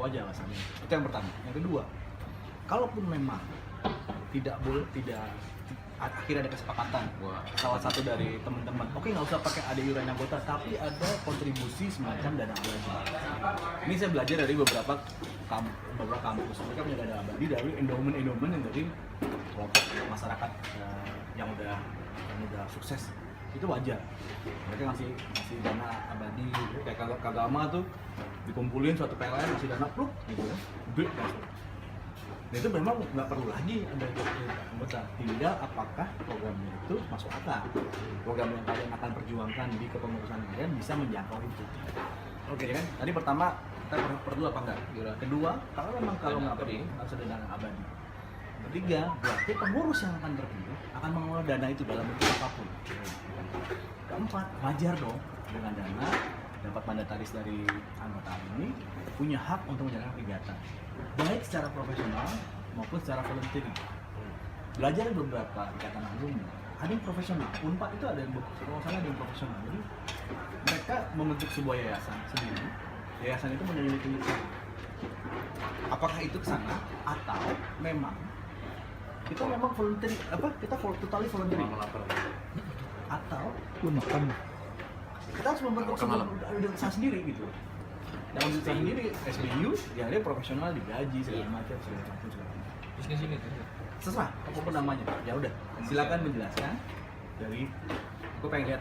aja alasannya. Itu yang pertama. Yang kedua, kalaupun memang akhirnya ada kesepakatan salah satu dari teman-teman, oke nggak usah pakai ada iuran anggota, tapi ada kontribusi semacam dana abadi. Ini saya belajar dari beberapa kampus, mereka punya dana abadi dari endowment yang dari kelompok masyarakat yang udah sukses. Itu wajar, mereka ngasih dana abadi kayak Kagama tuh dikumpulin suatu PLN, ngasih dana pluk gitu ya, gede langsung. Nah itu memang nggak perlu lagi ada anggota, tinggal apakah programnya itu masuk akal, program yang kalian akan perjuangkan di kepengurusan kalian bisa menjangkau itu. Oke kan? Tadi pertama kita perlu apa enggak? Kedua, kalau nggak perlu harus ada dana abadi. Ketiga, berarti pengurus yang akan terpilih akan mengelola dana itu dalam bentuk apapun. Keempat, wajar dong dengan dana dapat mandataris dari anggota ini punya hak untuk menjalankan kegiatan baik secara profesional maupun secara volunteering. Belajar beberapa ikatan alumni, ada yang profesional. Unpad itu ada yang profesional. Jadi mereka membentuk sebuah yayasan sendiri. Yayasan itu memiliki apakah itu kesana atau memang kita memang voluntary totally voluntary atau kita harus membentuk sebuah usaha sendiri gitu. Dan usaha sendiri SBU ya dia profesional digaji segala macam. Terus di sini terserah apapun namanya. Ya udah, silakan menjelaskan dari aku pengen lihat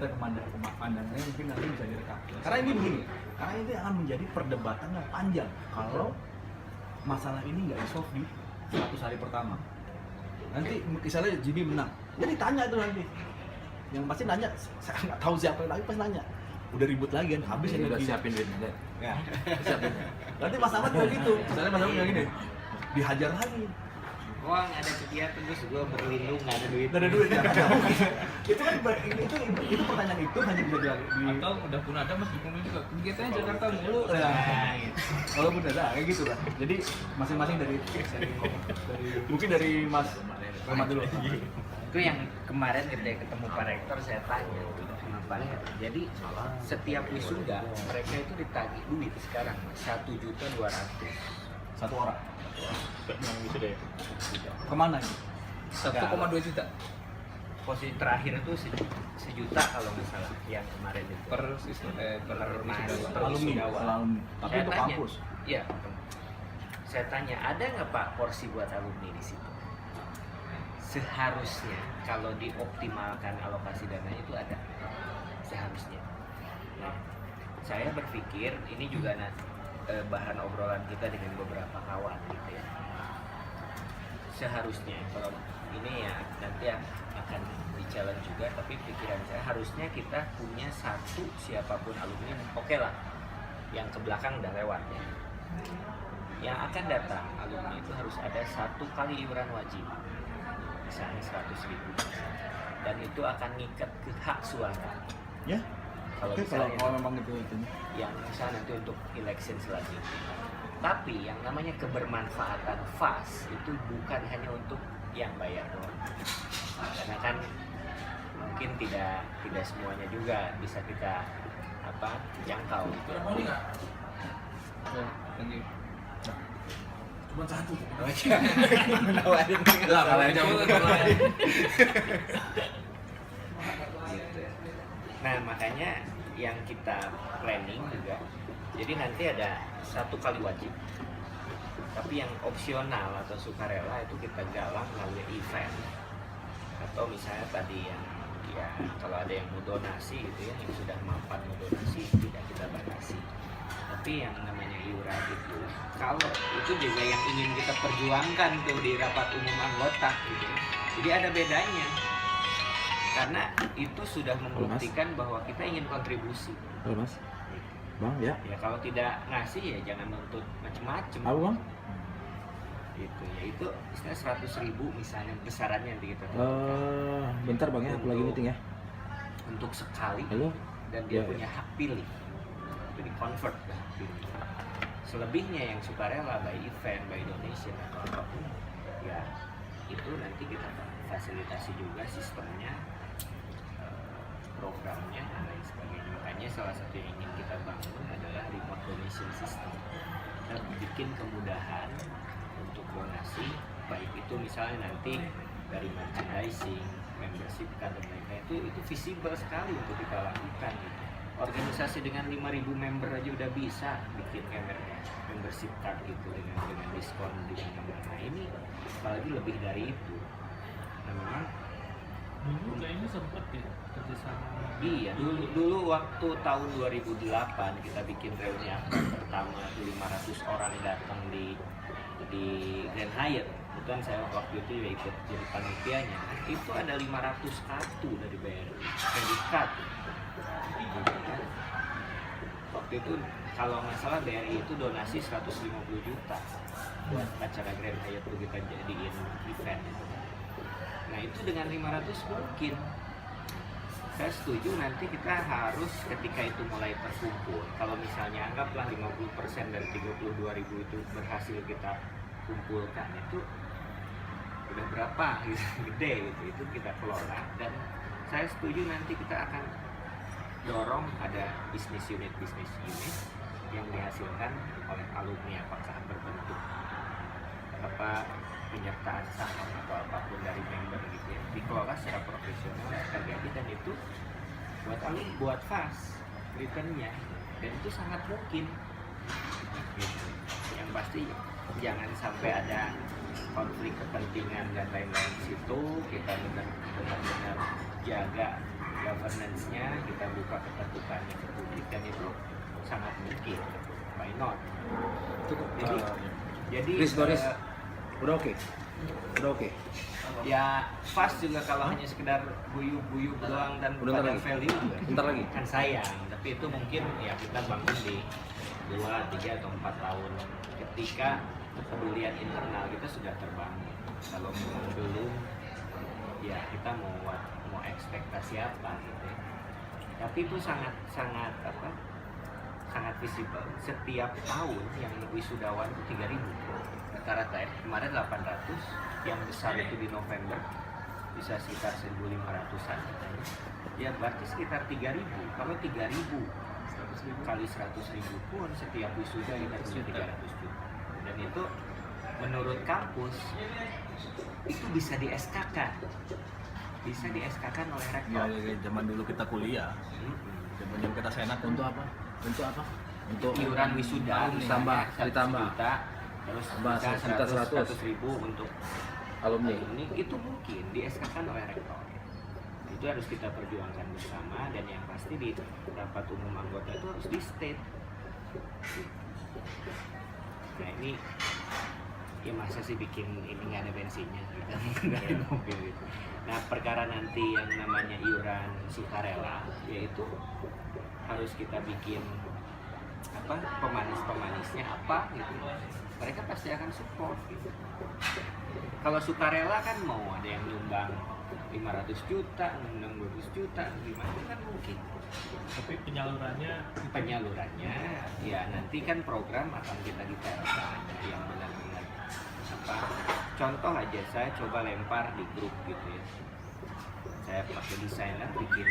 pandangannya, mungkin nanti bisa direkam. Karena ini begini, karena ini akan menjadi perdebatan yang panjang kalau masalah ini nggak di-solve di 100 hari pertama. Nanti misalnya Jimmy menang, jadi tanya itu nanti. Yang pasti nanya, saya nggak tahu siapa yang lagi pasti nanya. Udah ribut lagi kan, habis ini udah siapin duitnya. Ya, siapin. Nanti Mas Ahmad juga gitu, misalnya Mas Ahmad bilang gini, dihajar lagi. Wah, nggak ada kegiatan terus gue berlindung nggak ada duit. Nggak ada duit ya. Itu kan itu pertanyaan itu hanya bisa di Atau udah pun ada mas dukung juga kegiatannya Jakarta mulu. Nah, walaupun ada kayak gitu lah. Jadi masing-masing dari mungkin dari Mas Ahmad dulu. Itu yang kemarin ketika ketemu Pak Rektor saya tanya sama Pak Rektor. Jadi setiap wisuda mereka itu ditagih duit sekarang 1.200.000 satu orang. Yang wisuda ya. Kemana ini? 1,2 juta posisi terakhir itu sejuta kalau nggak salah yang kemarin itu per siswa per alumni. Tapi saya untuk tanya, kampus. iya. Saya tanya ada nggak Pak porsi buat alumni di situ? Seharusnya kalau dioptimalkan alokasi dananya itu ada seharusnya. Nah, saya berpikir ini juga bahan obrolan kita dengan beberapa kawan gitu ya. Seharusnya kalau ini ya nanti akan di-challenge juga, tapi pikiran saya harusnya kita punya satu siapapun alumni, oke lah, yang ke belakang udah lewat ya. Yang akan datang alumni itu harus ada 1 kali iuran wajib, misalnya 100.000, dan itu akan ngikat ke hak suara. Ya. Kalau memang itu. Yang misalnya nanti untuk election selanjutnya. Tapi yang namanya kebermanfaatan FAS itu bukan hanya untuk yang bayar doang. Karena kan mungkin tidak semuanya juga bisa kita jangkau. Cuma satu. Nah makanya yang kita planning juga, jadi nanti ada 1 kali wajib, tapi yang opsional atau sukarela itu kita galang melalui event, atau misalnya tadi yang ya kalau ada yang mau donasi gitu ya, yang sudah mampan mau donasi tidak kita batasi. Tapi yang namanya iuran itu, kalau itu juga yang ingin kita perjuangkan tuh di rapat umum anggota gitu, jadi ada bedanya. Karena itu sudah membuktikan bahwa kita ingin kontribusi. Halo Mas. Bang, ya. Ya kalau tidak ngasih ya jangan nuntut macem-macem. Apa Bang? Gitu ya, itu istilah 100.000 misalnya besarannya nanti kita. Bentar Bang ya, aku lagi meeting ya. Untuk sekali. Halo. Dan dia Ya, punya hak pilih. Jadi convert kan pilih. Selebihnya yang sukarela by event, by donation atau apapun, ya itu nanti kita fasilitasi juga sistemnya, programnya dan lain sebagainya. Makanya salah satu yang ingin kita bangun adalah remote donation system. kita bikin kemudahan untuk donasi, baik itu misalnya nanti dari merchandising, membership card dan lain-lain, itu visible sekali untuk kita lakukan gitu. Organisasi dengan 5.000 member aja udah bisa bikin membership card gitu dengan diskon di mana-mana. Nah, ini apalagi lebih dari itu. Nah, memang Dulu kayaknya sempet ya kerjasama. iya, dulu waktu tahun 2008 kita bikin reuni akbar pertama, 500 orang datang di Grand Hyatt. Kebetulan saya waktu itu ya ikut jadi panitianya. Itu ada 500 kartu dari BRI, credit card. Waktu itu kalau nggak salah BRI itu donasi 150 juta buat acara Grand Hyatt itu kita jadiin event. Nah itu dengan 500 mungkin. Saya setuju nanti kita harus ketika itu mulai terkumpul. Kalau misalnya anggaplah 50% dari 32.000 itu berhasil kita kumpulkan, itu udah berapa gitu, gede gitu, itu kita kelola. Dan saya setuju nanti kita akan dorong ada bisnis unit yang dihasilkan oleh alumni, apakah berbentuk penyertaan saham atau apapun dari member gitu ya, dikelola secara profesional terjadi, dan itu buat fast returnnya, dan itu sangat mungkin gitu. Yang pasti jangan sampai ada konflik kepentingan dan lain-lain di situ. Kita benar-benar jaga governance-nya, kita buka keterbukaannya ke publik, dan itu sangat mungkin. Why not? Cukup. Jadi Boris. Udah oke. Udah oke. ya fast juga kalau hanya sekedar guyub-guyub doang dan Udah pada lagi. value juga Bentar lagi. kan sayang. Tapi itu mungkin ya kita bangun di 2, 3 atau 4 tahun ketika kepedulian internal kita sudah terbangun. Kalau belum, ya kita mau ekspektasi apa gitu ya. Tapi itu sangat visible. Setiap tahun yang wisudawan itu 3.000 rata-rata ya. Kemarin 800, yang besar itu di November bisa sekitar 1.500-an katanya. Ya berarti sekitar 3.000. Kalau 3.000 kali 100.000 pun setiap wisuda kita punya 300 juta. Dan itu menurut kampus itu bisa di SK-kan. Bisa di SK-kan oleh rektor. Ya, zaman dulu kita kuliah, zaman kita senat untuk apa? Untuk apa? Untuk Iuran wisuda ditambah, misalnya 100 ditambah. juta, terus Tambah bisa 100 100.000 untuk alumni. alumni, itu mungkin di SK-kan oleh rektor. Itu harus kita perjuangkan bersama, dan yang pasti di rapat umum anggota itu harus di state. Nah ini ya masa sih bikin ini nggak ada bensinnya, kita nggak ada mobil gitu. Nah perkara nanti yang namanya iuran sukarela, yaitu harus kita bikin pemanisnya apa gitu. Mereka pasti akan support gitu. Kalau sukarela kan mau ada yang nyumbang 500 juta, nyumbang 200 juta, gimana kan mungkin. Tapi penyalurannya Ya nanti kan program akan kita detailkan yang benar-benar contoh aja, saya coba lempar di grup gitu ya, saya pakai desainer bikin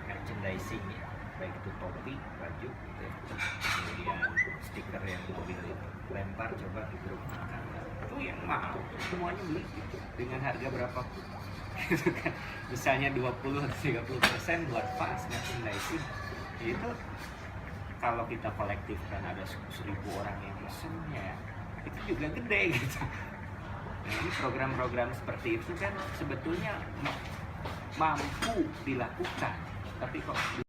merchandising ya, baik itu topi, baju gitu ya, kemudian stiker yang mobil itu, lempar coba di grup makan, itu yang mau semuanya beli gitu, dengan harga berapapun gitu kan. Misalnya 20-30% buat fast merchandising, itu kalau kita kolektifkan ada 1.000 orang yang pesen ya itu juga gede gitu. Nah ini program-program seperti itu kan sebetulnya mampu dilakukan, tapi kok